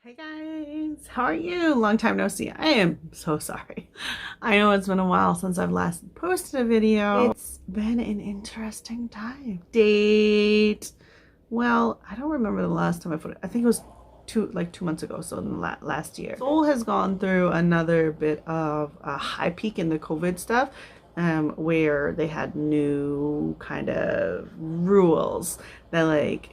Hey guys, how are you? Long time no see. I am so sorry. I know it's been a while since I've last posted a video. It's been an interesting time. Well, I don't remember the last time I put it. I think it was two months ago, so in last year. Seoul has gone through another bit of a high peak in the COVID stuff, where they had new kind of rules that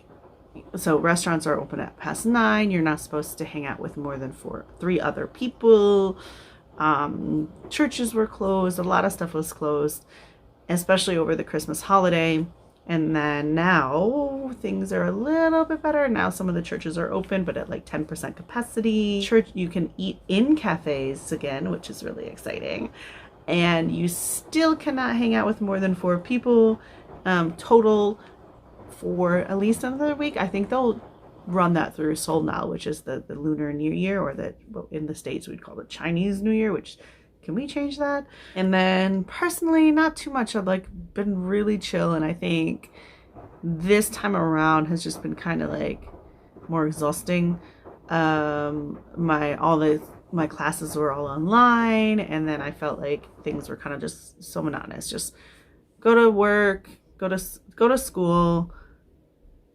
so restaurants are open at past 9. You're not supposed to hang out with more than three other people. Churches were closed. A lot of stuff was closed, especially over the Christmas holiday. And then now things are a little bit better. Now some of the churches are open, but at like 10% capacity. You can eat in cafes again, which is really exciting. And you still cannot hang out with more than 4 people total for at least another week. I think they'll run that through Seoul now, which is the Lunar New Year, or in the States we'd call it Chinese New Year, which, can we change that? And then personally, not too much. I've been really chill, and I think this time around has just been kind of more exhausting. My classes were all online, and then I felt like things were kind of just so monotonous. Just go to work, go to school,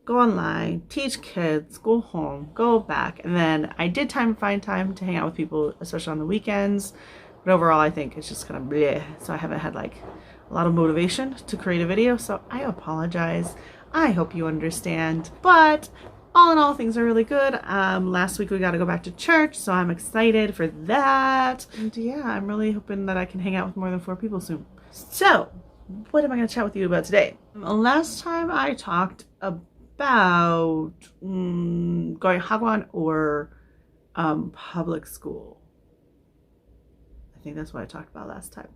go online, teach kids, go home, go back. And then I did find time to hang out with people, especially on the weekends. But overall, I think it's just kind of bleh. So I haven't had a lot of motivation to create a video. So I apologize. I hope you understand. But all in all, things are really good. Last week we got to go back to church, so I'm excited for that. And yeah, I'm really hoping that I can hang out with more than 4 people soon. So what am I going to chat with you about today? Last time I talked about going hagwon or public school. I think that's what I talked about last time.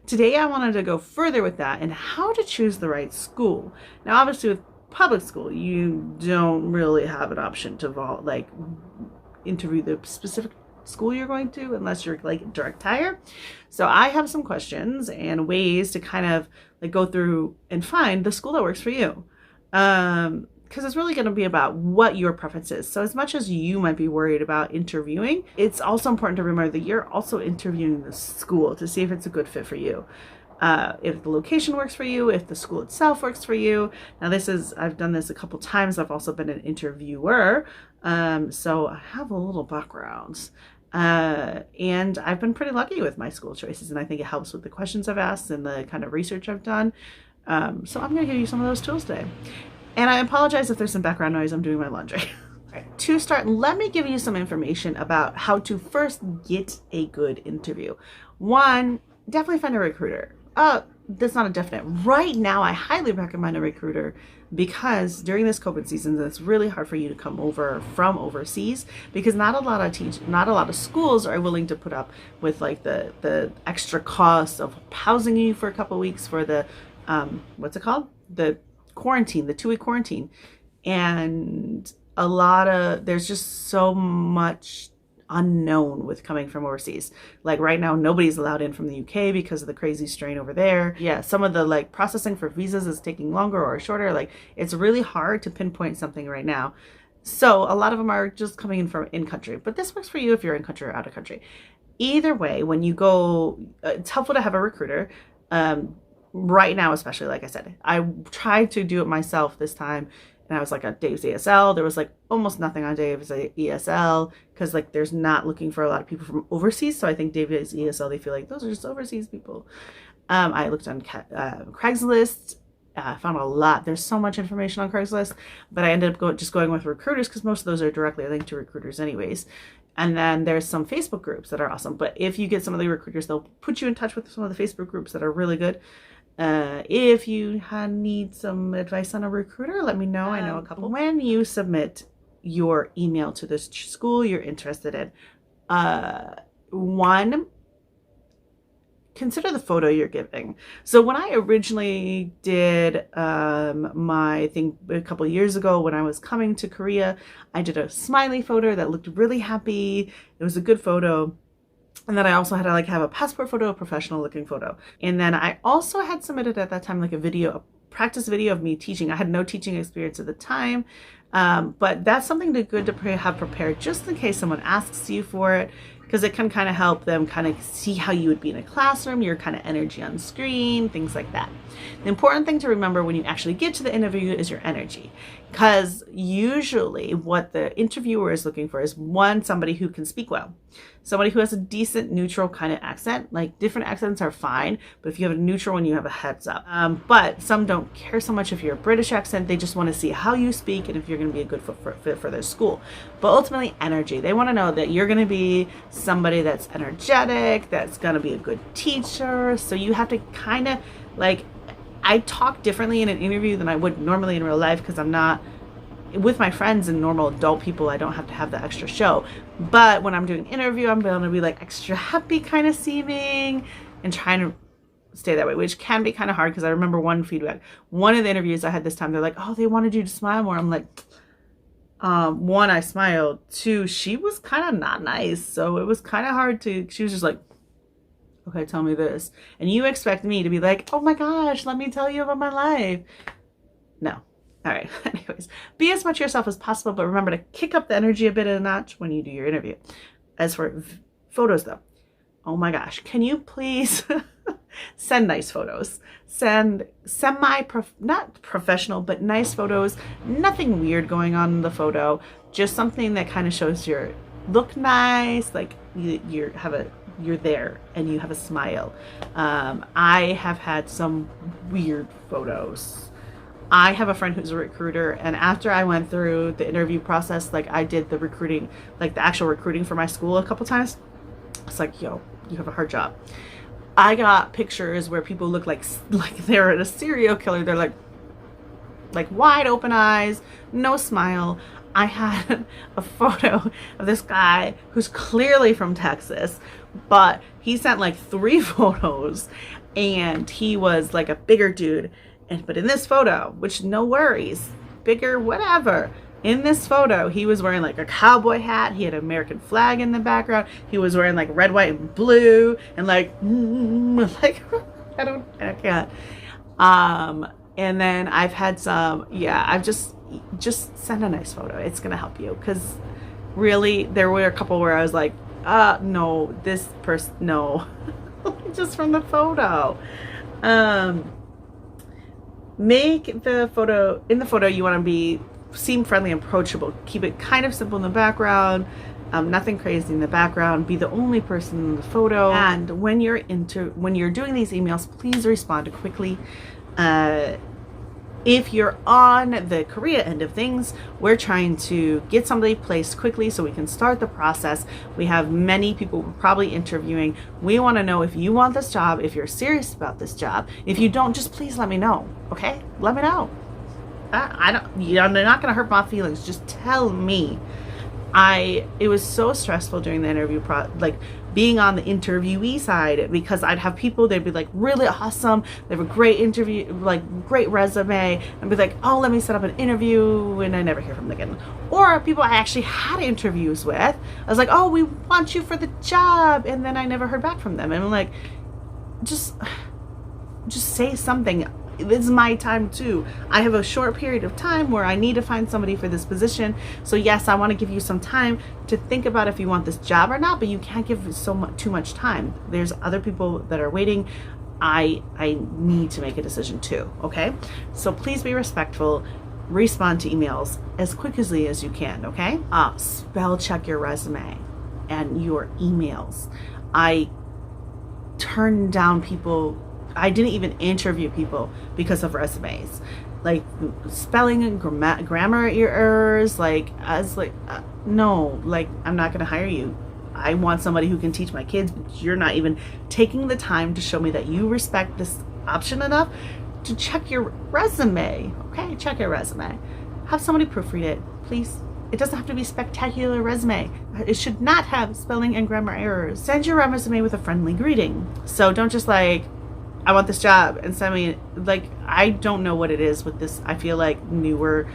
Today I wanted to go further with that and how to choose the right school. Now obviously with public school you don't really have an option to interview the specific school you're going to unless you're direct hire. So I have some questions and ways to kind of go through and find the school that works for you. Because it's really going to be about what your preference is. So as much as you might be worried about interviewing, it's also important to remember that you're also interviewing the school to see if it's a good fit for you. If the location works for you, if the school itself works for you. Now I've done this a couple times. I've also been an interviewer. So I have a little background. And I've been pretty lucky with my school choices. And I think it helps with the questions I've asked and the kind of research I've done. So I'm going to give you some of those tools today. And I apologize if there's some background noise. I'm doing my laundry. All right, to start, let me give you some information about how to first get a good interview. 1, definitely find a recruiter. That's not a definite. Right now, I highly recommend a recruiter because during this COVID season, it's really hard for you to come over from overseas because not a lot of schools are willing to put up with the extra costs of housing you for a couple of weeks for the what's it called? The quarantine, the 2-week quarantine. And there's just so much unknown with coming from overseas. Right now, nobody's allowed in from the UK because of the crazy strain over there. Yeah, some of the processing for visas is taking longer or shorter. It's really hard to pinpoint something right now. So a lot of them are just coming in from in country, but this works for you if you're in country or out of country. Either way, when you go, it's helpful to have a recruiter. Right now, especially, like I said, I tried to do it myself this time, and I was at Dave's ESL. There was almost nothing on Dave's ESL because there's not looking for a lot of people from overseas. So I think Dave's ESL, they feel like those are just overseas people. I looked on Craigslist. Found a lot. There's so much information on Craigslist, but I ended up just going with recruiters because most of those are directly linked to recruiters anyways. And then there's some Facebook groups that are awesome. But if you get some of the recruiters, they'll put you in touch with some of the Facebook groups that are really good. If you need some advice on a recruiter, let me know. I know a couple. When you submit your email to this school you're interested in, 1, consider the photo you're giving. So when I originally did my thing a couple years ago when I was coming to Korea, I did a smiley photo that looked really happy. It was a good photo. And then I also had to have a passport photo, a professional looking photo. And then I also had submitted at that time a video, practice video of me teaching. I had no teaching experience at the time, but that's something good to have prepared just in case someone asks you for it, because it can kind of help them kind of see how you would be in a classroom, your kind of energy on screen, things like that. The important thing to remember when you actually get to the interview is your energy, because usually what the interviewer is looking for is one, somebody who can speak well, somebody who has a decent neutral kind of accent. Like, different accents are fine, but if you have a neutral one, you have a heads up. But some don't care so much if you're a British accent. They just want to see how you speak and if you're going to be a good fit for their school. But ultimately, energy. They want to know that you're going to be somebody that's energetic, that's going to be a good teacher. So you have to kind of like, I talk differently in an interview than I would normally in real life, because I'm not with my friends and normal adult people. I don't have to have the extra show. But when I'm doing an interview, I'm going to be like extra happy kind of seeming and trying to stay that way, which can be kind of hard, because I remember one of the interviews I had this time, they're like, oh, they wanted you to smile more. I'm like, one, I smiled. Two, she was kind of not nice. So it was kind of hard she was just like, okay, tell me this. And you expect me to be like, oh my gosh, let me tell you about my life. No. All right. Anyways, be as much yourself as possible, but remember to kick up the energy a bit of a notch when you do your interview. As for photos though, oh my gosh, can you please send nice photos? Send not professional, but nice photos. Nothing weird going on in the photo. Just something that kind of shows you look nice, like you're there and you have a smile. I have had some weird photos. I have a friend who's a recruiter, and after I went through the interview process, like I did the recruiting, like the actual recruiting for my school a couple times. It's like, yo, you have a hard job. I got pictures where people look like they're a serial killer. They're like wide open eyes, no smile. I had a photo of this guy who's clearly from Texas, but he sent like 3 photos, and he was like a bigger dude. But in this photo, which no worries, bigger, whatever. In this photo, he was wearing like a cowboy hat. He had an American flag in the background. He was wearing like red, white, and blue, and like I can't. And then I've had some, I've just send a nice photo. It's gonna help you, because really there were a couple where I was like, no, this person, no, just from the photo. Make the photo, in the photo you want to seem friendly and approachable. Keep it kind of simple in the background, nothing crazy in the background. Be the only person in the photo. And when you're doing these emails, please respond quickly. If you're on the Korea end of things, we're trying to get somebody placed quickly so we can start the process. We have many people probably interviewing. We want to know if you want this job, if you're serious about this job. If you don't, just please let me know. Okay? Let me know. They're not going to hurt my feelings. Just tell me. It was so stressful during the interview like being on the interviewee side, because I'd have people, they'd be like really awesome, they have a great interview, like great resume, and be like, oh, let me set up an interview, and I never hear from them again. Or people I actually had interviews with, I was like, oh, we want you for the job, and then I never heard back from them. And I'm like, just say something. This is my time too. I have a short period of time where I need to find somebody for this position. So yes, I want to give you some time to think about if you want this job or not, but you can't give too much time. There's other people that are waiting. I need to make a decision too, okay? So please be respectful. Respond to emails as quickly as you can, okay? Spell check your resume and your emails. I turned down people. I didn't even interview people because of resumes, like spelling and grammar errors. Like, I was like, no, like, I'm not going to hire you. I want somebody who can teach my kids, but you're not even taking the time to show me that you respect this option enough to check your resume. Okay, check your resume. Have somebody proofread it, please. It doesn't have to be spectacular resume. It should not have spelling and grammar errors. Send your resume with a friendly greeting. So don't just like, I want this job, and send me, like, I don't know what it is with this. I feel like newer,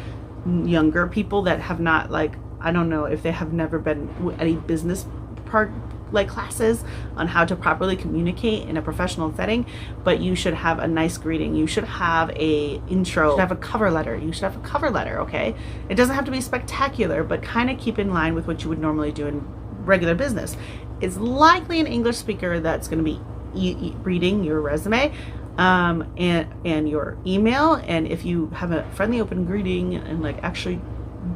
younger people that have not, like, I don't know if they have never been any business like classes on how to properly communicate in a professional setting, but you should have a nice greeting. You should have a intro, you should have a cover letter. You should have a cover letter, okay? It doesn't have to be spectacular, but kind of keep in line with what you would normally do in regular business. It's likely an English speaker that's going to be reading your resume and your email, and if you have a friendly open greeting and like actually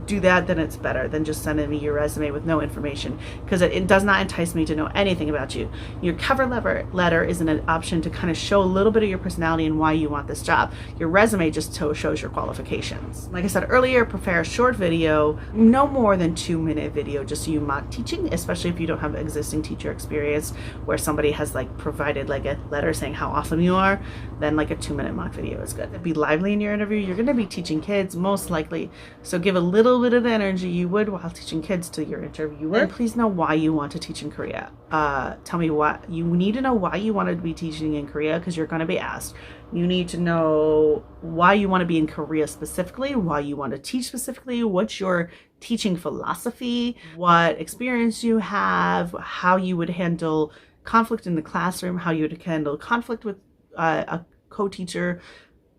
do that, then it's better than just sending me your resume with no information, because it does not entice me to know anything about you. Your cover letter is an option to kind of show a little bit of your personality and why you want this job. Your resume just shows your qualifications. Like I said earlier, prepare a short video, no more than 2-minute video, just so you mock teaching, especially if you don't have existing teacher experience where somebody has like provided like a letter saying how awesome you are. Then like a 2-minute mock video is good. Be lively in your interview. You're going to be teaching kids most likely, so give a little bit of the energy you would while teaching kids to your interviewer. And please know why you want to teach in Korea. Tell me what you need to know, why you want to be teaching in Korea, because you're going to be asked. You need to know why you want to be in Korea specifically, why you want to teach specifically, what's your teaching philosophy, what experience you have, how you would handle conflict in the classroom, how you would handle conflict with a co-teacher.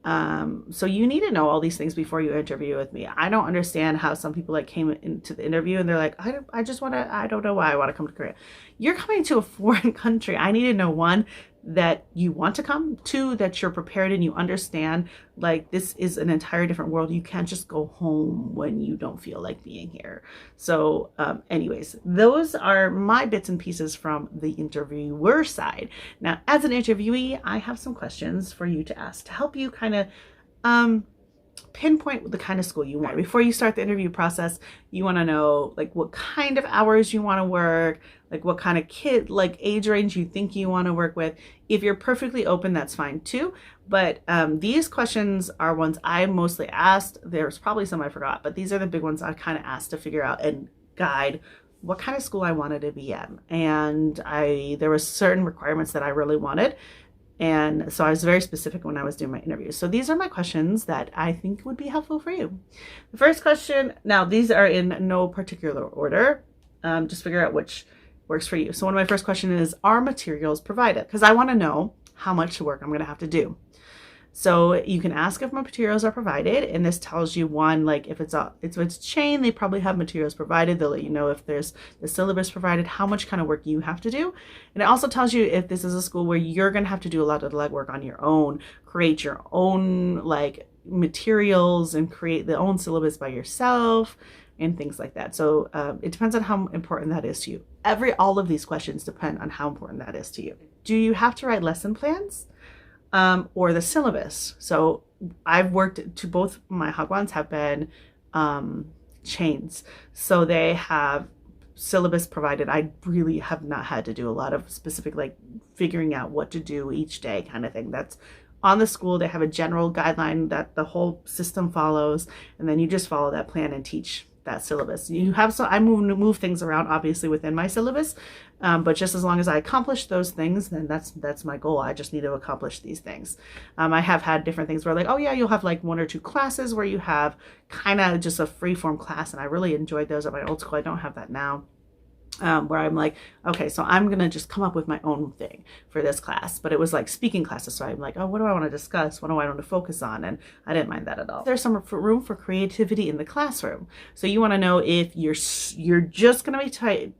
So you need to know all these things before you interview with me. I don't understand how some people like came into the interview and they're like, I don't know why I want to come to Korea. You're coming to a foreign country. I need to know, one, that you want to come, two, that you're prepared and you understand like this is an entire different world. You can't just go home when you don't feel like being here. So anyways, those are my bits and pieces from the interviewer side. Now, as an interviewee, I have some questions for you to ask to help you kind of pinpoint the kind of school you want. Before you start the interview process, you want to know like what kind of hours you want to work, like what kind of kid, like age range you think you want to work with. If you're perfectly open, that's fine too. But these questions are ones I mostly asked. There's probably some I forgot, but these are the big ones I kind of asked to figure out and guide what kind of school I wanted to be in. And there was certain requirements that I really wanted. And so I was very specific when I was doing my interviews. So these are my questions that I think would be helpful for you. The first question, now these are in no particular order. Just figure out which works for you. So one of my first questions is, are materials provided? Because I want to know how much work I'm going to have to do. So you can ask if materials are provided, and this tells you, one, like if it's chain, they probably have materials provided. They'll let you know if there's the syllabus provided, how much kind of work you have to do. And it also tells you if this is a school where you're going to have to do a lot of the legwork on your own, create your own like materials and create the own syllabus by yourself and things like that. So it depends on how important that is to you. All of these questions depend on how important that is to you. Do you have to write lesson plans? Or the syllabus? So I've worked to both my hagwons have been chains. So they have syllabus provided. I really have not had to do a lot of specific like figuring out what to do each day kind of thing. That's on the school. They have a general guideline that the whole system follows, and then you just follow that plan and teach that syllabus. I move things around obviously within my syllabus, but just as long as I accomplish those things, then that's my goal. I just need to accomplish these things. I have had different things where like, oh yeah, you'll have like 1 or 2 classes where you have kind of just a free form class, and I really enjoyed those at my old school. I don't have that now. Where I'm like, okay, so I'm gonna just come up with my own thing for this class. But it was like speaking classes, so I'm like, oh, what do I want to discuss? What do I want to focus on? And I didn't mind that at all. There's some room for creativity in the classroom. So you want to know if you're just gonna be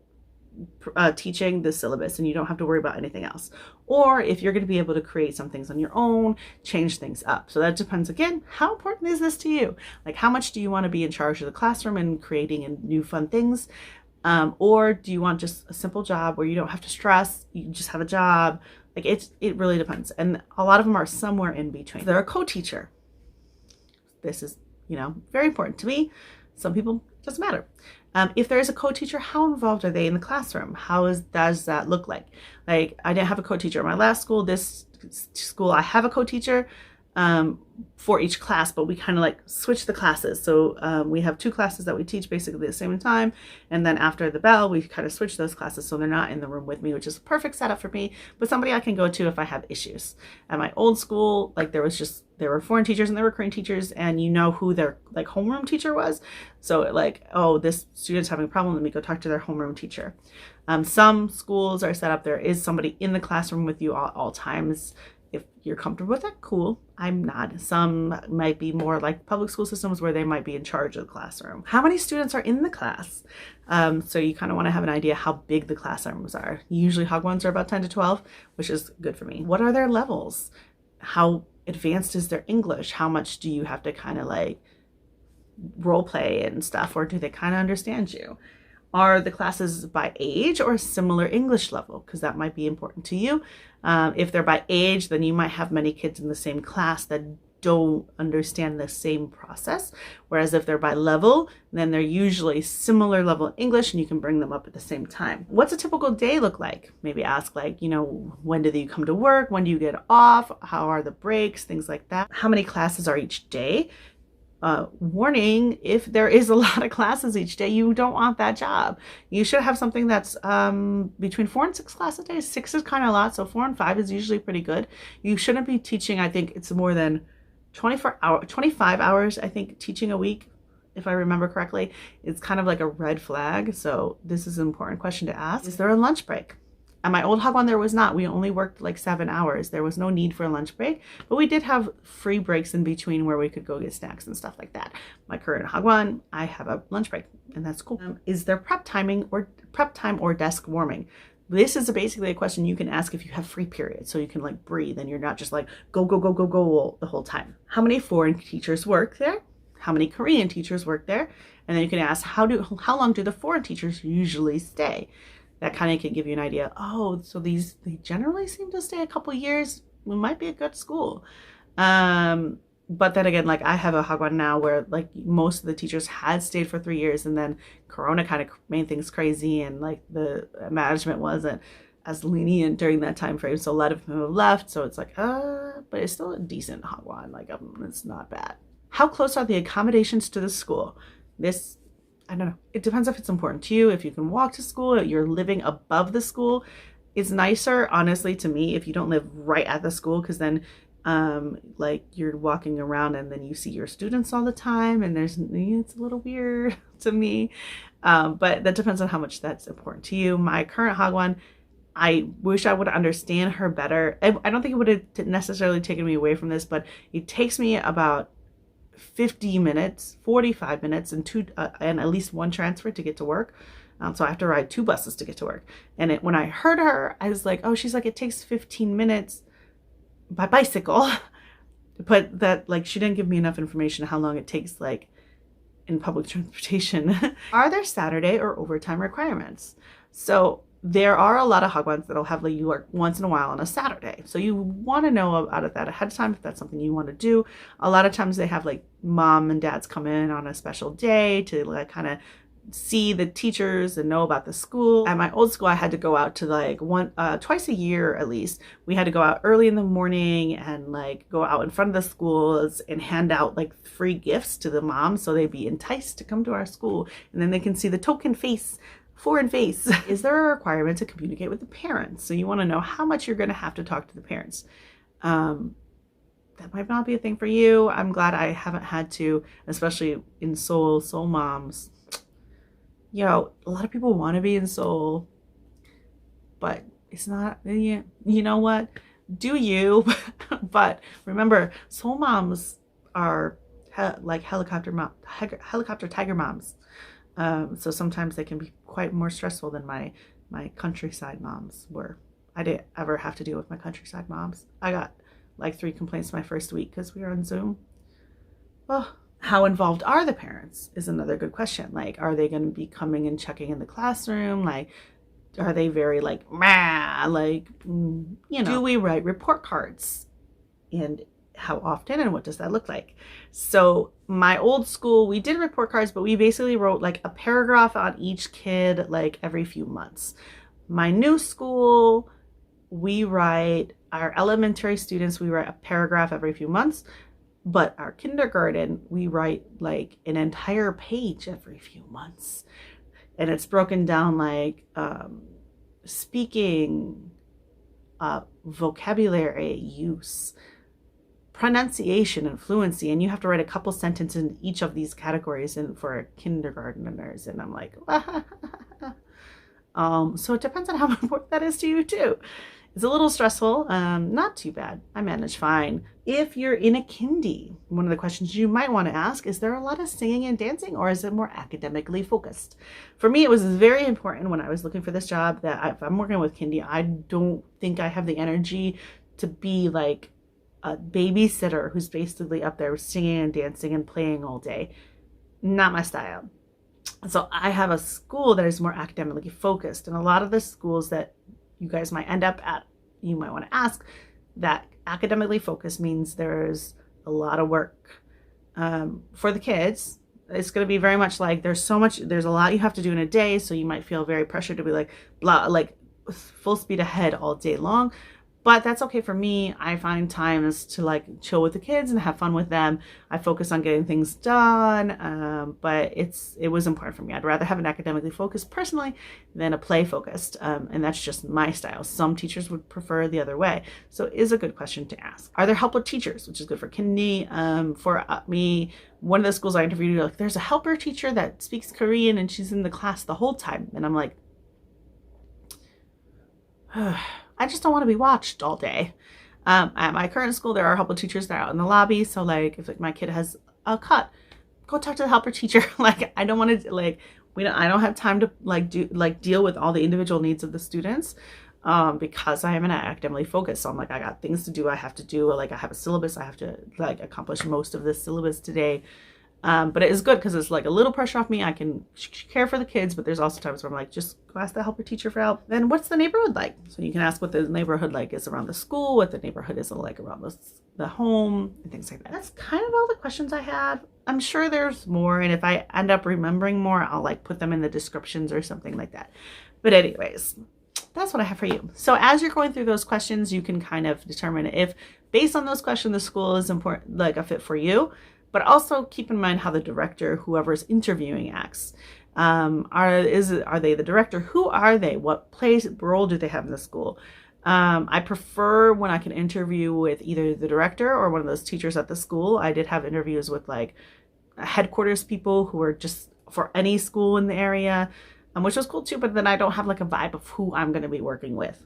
teaching the syllabus and you don't have to worry about anything else, or if you're going to be able to create some things on your own, change things up. So that depends, again, how important is this to you? Like, how much do you want to be in charge of the classroom and creating new fun things? Or do you want just a simple job where you don't have to stress, you just have a job? Like it really depends. And a lot of them are somewhere in between. They're a co-teacher. This is, very important to me. Some people, it doesn't matter. If there is a co-teacher, how involved are they in the classroom? Does that look like? Like, I didn't have a co-teacher at my last school. This school, I have a co-teacher. for each class, but we kind of like switch the classes. So we have two classes that we teach basically at the same time, and then after the bell we kind of switch those classes so they're not in the room with me, which is a perfect setup for me, but somebody I can go to if I have issues. At my old school, like there were foreign teachers and there were Korean teachers, and you know who their like homeroom teacher was. So like, oh, this student's having a problem, let me go talk to their homeroom teacher. Some schools are set up, there is somebody in the classroom with you all times. If you're comfortable with that, cool. I'm not. Some might be more like public school systems where they might be in charge of the classroom. How many students are in the class? So you kind of want to have an idea how big the classrooms are. Usually Hagwons are about 10 to 12, which is good for me. What are their levels? How advanced is their English? How much do you have to kind of like role play and stuff, or do they kind of understand you? Are the classes by age or similar English level? Because that might be important to you. If they're by age, then you might have many kids in the same class that don't understand the same process. Whereas if they're by level, then they're usually similar level English and you can bring them up at the same time. What's a typical day look like? Maybe ask like, you know, when do you come to work? When do you get off? How are the breaks? Things like that. How many classes are each day? Warning, if there is a lot of classes each day, you don't want that job. You should have something that's between 4 and 6 classes a day. 6 is kind of a lot, so 4 and 5 is usually pretty good. You shouldn't be teaching, I think it's more than 25 hours, I think, teaching a week, if I remember correctly. It's kind of like a red flag, so this is an important question to ask. Is there a lunch break? At my old Hagwon, there was not. We only worked like 7 hours. There was no need for a lunch break, but we did have free breaks in between where we could go get snacks and stuff like that. My current Hagwon, I have a lunch break, and that's cool. Is there prep time or desk warming? This is basically a question you can ask if you have free periods, so you can like breathe and you're not just like go, go, go, go, go the whole time. How many foreign teachers work there? How many Korean teachers work there? And then you can ask, how long do the foreign teachers usually stay? That kind of can give you an idea. Oh, so they generally seem to stay a couple years. We might be a good school. But then again, like I have a Hagwon now where like most of the teachers had stayed for 3 years, and then Corona kind of made things crazy, and like the management wasn't as lenient during that time frame. So a lot of them have left. So it's like, but it's still a decent Hagwon. Like it's not bad. How close are the accommodations to the school? This, I don't know. It depends if it's important to you. If you can walk to school, if you're living above the school, it's nicer, honestly, to me, if you don't live right at the school, because then like you're walking around and then you see your students all the time, and it's a little weird to me. But that depends on how much that's important to you. My current Hagwon, I wish I would understand her better. I don't think it would have necessarily taken me away from this, but it takes me about 50 minutes, 45 minutes, and at least one transfer to get to work. So I have to ride 2 buses to get to work. And when I heard her, I was like, oh, she's like, it takes 15 minutes by bicycle. But that, like, she didn't give me enough information how long it takes, like, in public transportation. Are there Saturday or overtime requirements? So there are a lot of Hagwons that'll have like you work once in a while on a Saturday. So you want to know about that ahead of time if that's something you want to do. A lot of times they have like mom and dads come in on a special day to like kind of see the teachers and know about the school. At my old school, I had to go out to like twice a year at least. We had to go out early in the morning and like go out in front of the schools and hand out like free gifts to the moms so they'd be enticed to come to our school, and then they can see the token face, foreign face. Is there a requirement to communicate with the parents? So you want to know how much you're going to have to talk to the parents. That might not be a thing for you. I'm glad I haven't had to, especially in Seoul moms. A lot of people want to be in Seoul, but it's not, you know what? Do you? But remember, Seoul moms are like helicopter tiger moms. So sometimes they can be quite more stressful than my countryside moms were. I didn't ever have to deal with my countryside moms. I got like 3 complaints my first week because we were on Zoom. Oh, how involved are the parents is another good question. Like, are they going to be coming and checking in the classroom? Like, are they very like, rah, like, do we write report cards? And how often, and what does that look like? So my old school, we did report cards, but we basically wrote like a paragraph on each kid like every few months. My new school, we write, our elementary students, we write a paragraph every few months, but our kindergarten, we write like an entire page every few months. And it's broken down like speaking, vocabulary use, pronunciation, and fluency. And you have to write a couple sentences in each of these categories and for kindergarteners. And I'm like, so it depends on how important that is to you too. It's a little stressful, not too bad. I manage fine. If you're in a kindy, one of the questions you might want to ask, is there a lot of singing and dancing, or is it more academically focused? For me, it was very important when I was looking for this job that if I'm working with kindy, I don't think I have the energy to be like a babysitter who's basically up there singing and dancing and playing all day. Not my style. So I have a school that is more academically focused, and a lot of the schools that you guys might end up at, you might want to ask, that academically focused means there's a lot of work. For the kids, it's going to be very much like there's a lot you have to do in a day, so you might feel very pressured to be like blah, like full speed ahead all day long. But that's okay for me. I find times to like chill with the kids and have fun with them. I focus on getting things done, but it was important for me. I'd rather have an academically focused personally than a play focused, and that's just my style. Some teachers would prefer the other way. So it is a good question to ask. Are there helper teachers, which is good for kindy? For me, one of the schools I interviewed, like, there's a helper teacher that speaks Korean and she's in the class the whole time. And I'm like, I just don't want to be watched all day. At my current school, there are helper teachers that are out in the lobby. So like if like my kid has a cut, go talk to the helper teacher. Like I don't want to like, I don't have time to deal with all the individual needs of the students because I am not academically focused. So I'm like, I got things to do. I have to do, like I have a syllabus. I have to like accomplish most of this syllabus today. But it is good because it's like a little pressure off me. I can care for the kids, but there's also times where I'm like, just go ask the helper teacher for help. Then what's the neighborhood like? So you can ask what the neighborhood like is around the school, what the neighborhood is like around the home, and things like that. That's kind of all the questions I had. I'm sure there's more, and if I end up remembering more, I'll like put them in the descriptions or something like that. But anyways, that's what I have for you. So as you're going through those questions, you can kind of determine if based on those questions, the school is important, like a fit for you. But also keep in mind how the director, whoever's interviewing, acts. Are they the director? Who are they? What role do they have in the school? I prefer when I can interview with either the director or one of those teachers at the school. I did have interviews with like headquarters people who are just for any school in the area, which was cool too. But then I don't have like a vibe of who I'm going to be working with.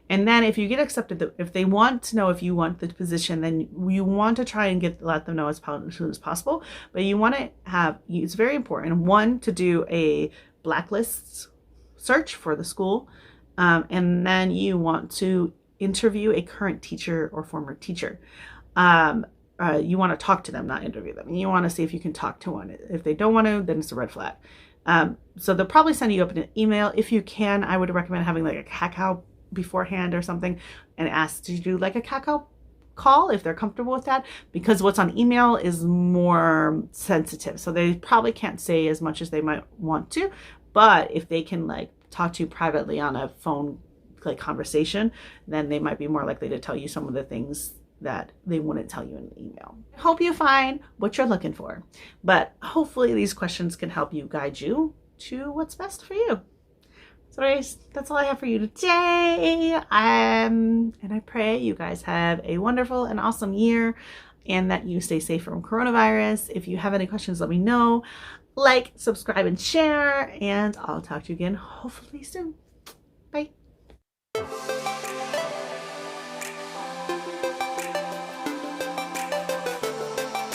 And then if you get accepted, if they want to know if you want the position, then you want to try and let them know as soon as possible. But you want to it's very important, one, to do a blacklist search for the school. And then you want to interview a current teacher or former teacher. You want to talk to them, not interview them. And you want to see if you can talk to one. If they don't want to, then it's a red flag. So they'll probably send you up an email. If you can, I would recommend having like a cacao beforehand or something and ask to do like a cacao call if they're comfortable with that, because what's on email is more sensitive, so they probably can't say as much as they might want to. But if they can like talk to you privately on a phone like conversation, then they might be more likely to tell you some of the things that they wouldn't tell you in the email. I hope you find what you're looking for, but hopefully these questions can help you guide you to what's best for you. So anyways, that's all I have for you today. And I pray you guys have a wonderful and awesome year and that you stay safe from coronavirus. If you have any questions, let me know. Like, subscribe, and share. And I'll talk to you again hopefully soon. Bye.